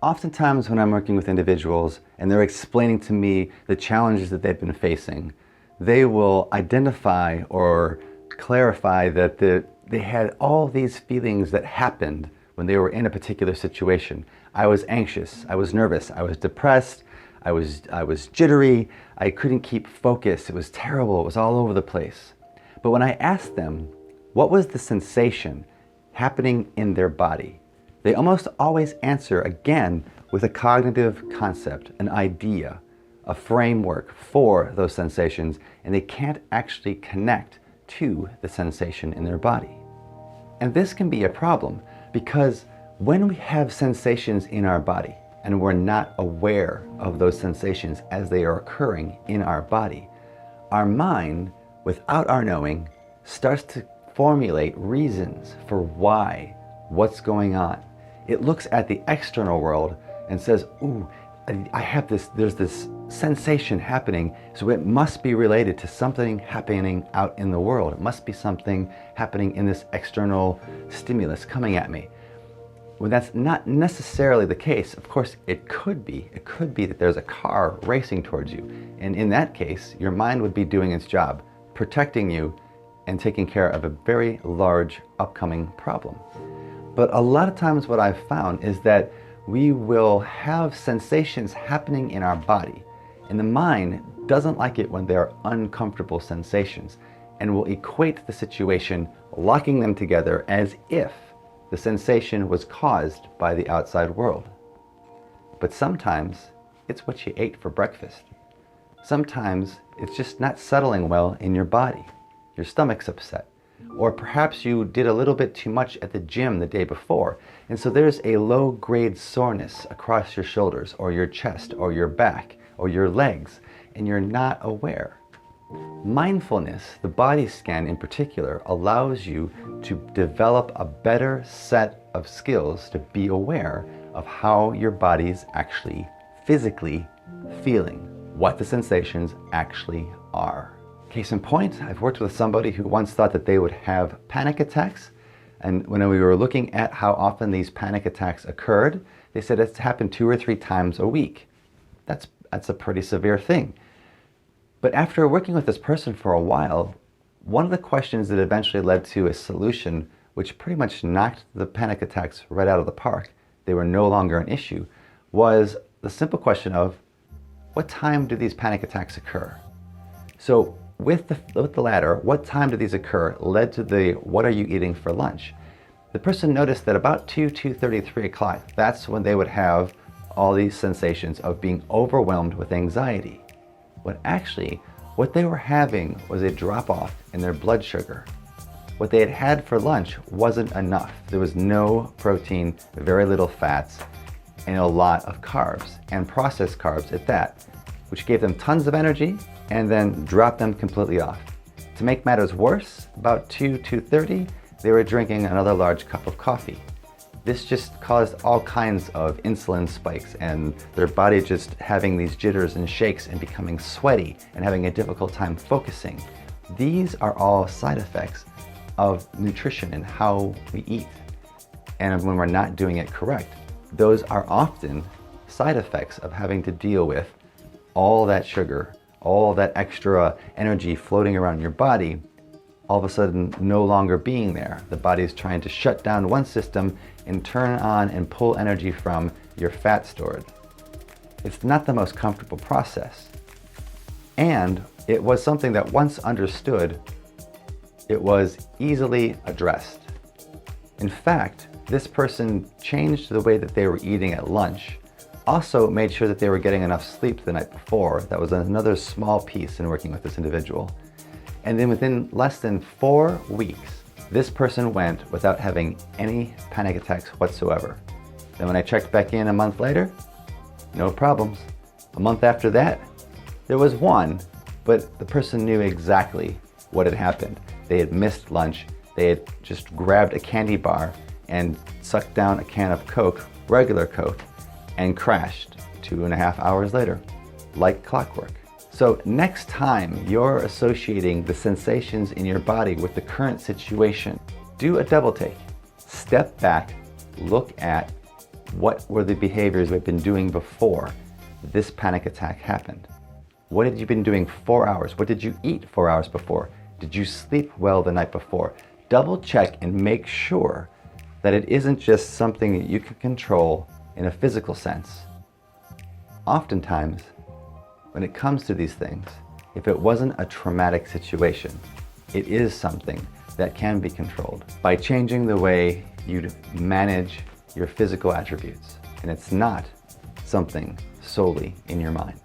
Oftentimes when I'm working with individuals and they're explaining to me the challenges that they've been facing, they will identify or clarify that they had all these feelings that happened when they were in a particular situation. I was anxious, I was nervous, I was depressed, I was jittery, I couldn't keep focus, it was terrible, it was all over the place. But when I asked them what was the sensation happening in their body, they almost always answer again with a cognitive concept, an idea, a framework for those sensations, and they can't actually connect to the sensation in their body. And this can be a problem because when we have sensations in our body and we're not aware of those sensations as they are occurring in our body, our mind, without our knowing, starts to formulate reasons for why, what's going on. It looks at the external world and says, ooh, there's this sensation happening, so it must be related to something happening out in the world. It must be something happening in this external stimulus coming at me. When that's not necessarily the case, of course, it could be. It could be that there's a car racing towards you. And in that case, your mind would be doing its job, protecting you and taking care of a very large upcoming problem. But a lot of times what I've found is that we will have sensations happening in our body, and the mind doesn't like it when they're uncomfortable sensations, and will equate the situation, locking them together as if the sensation was caused by the outside world. But sometimes it's what you ate for breakfast. Sometimes it's just not settling well in your body. Your stomach's upset. Or perhaps you did a little bit too much at the gym the day before, and so there's a low-grade soreness across your shoulders or your chest or your back or your legs, and you're not aware. Mindfulness, the body scan in particular, allows you to develop a better set of skills to be aware of how your body's actually physically feeling, what the sensations actually are. Case in point, I've worked with somebody who once thought that they would have panic attacks, and when we were looking at how often these panic attacks occurred, they said it's happened 2 or 3 times a week. That's a pretty severe thing. But after working with this person for a while, one of the questions that eventually led to a solution which pretty much knocked the panic attacks right out of the park, they were no longer an issue, was the simple question of, what time do these panic attacks occur? So with the latter, what time do these occur, led to the what are you eating for lunch? The person noticed that about 2:30, 3 o'clock, that's when they would have all these sensations of being overwhelmed with anxiety. When actually, what they were having was a drop-off in their blood sugar. What they had had for lunch wasn't enough. There was no protein, very little fats, and a lot of carbs, and processed carbs at that, which gave them tons of energy and then dropped them completely off. To make matters worse, about 2:30, they were drinking another large cup of coffee. This just caused all kinds of insulin spikes and their body just having these jitters and shakes and becoming sweaty and having a difficult time focusing. These are all side effects of nutrition and how we eat. And when we're not doing it correct, those are often side effects of having to deal with all that sugar, all that extra energy floating around your body, all of a sudden no longer being there. The body is trying to shut down one system and turn on and pull energy from your fat stored. It's not the most comfortable process. And it was something that once understood, it was easily addressed. In fact, this person changed the way that they were eating at lunch, also made sure that they were getting enough sleep the night before. That was another small piece in working with this individual. And then within less than 4 weeks, this person went without having any panic attacks whatsoever. Then when I checked back in a month later, no problems. A month after that, there was one, but the person knew exactly what had happened. They had missed lunch. They had just grabbed a candy bar and sucked down a can of Coke, regular Coke, and crashed 2.5 hours later, like clockwork. So next time you're associating the sensations in your body with the current situation, do a double take. Step back, look at What were the behaviors you've been doing before this panic attack happened? What had you been doing 4 hours? What did you eat 4 hours before? Did you sleep well the night before? Double check and make sure that it isn't just something that you can control in a physical sense. Oftentimes, when it comes to these things, if it wasn't a traumatic situation, it is something that can be controlled by changing the way you manage your physical attributes. And it's not something solely in your mind.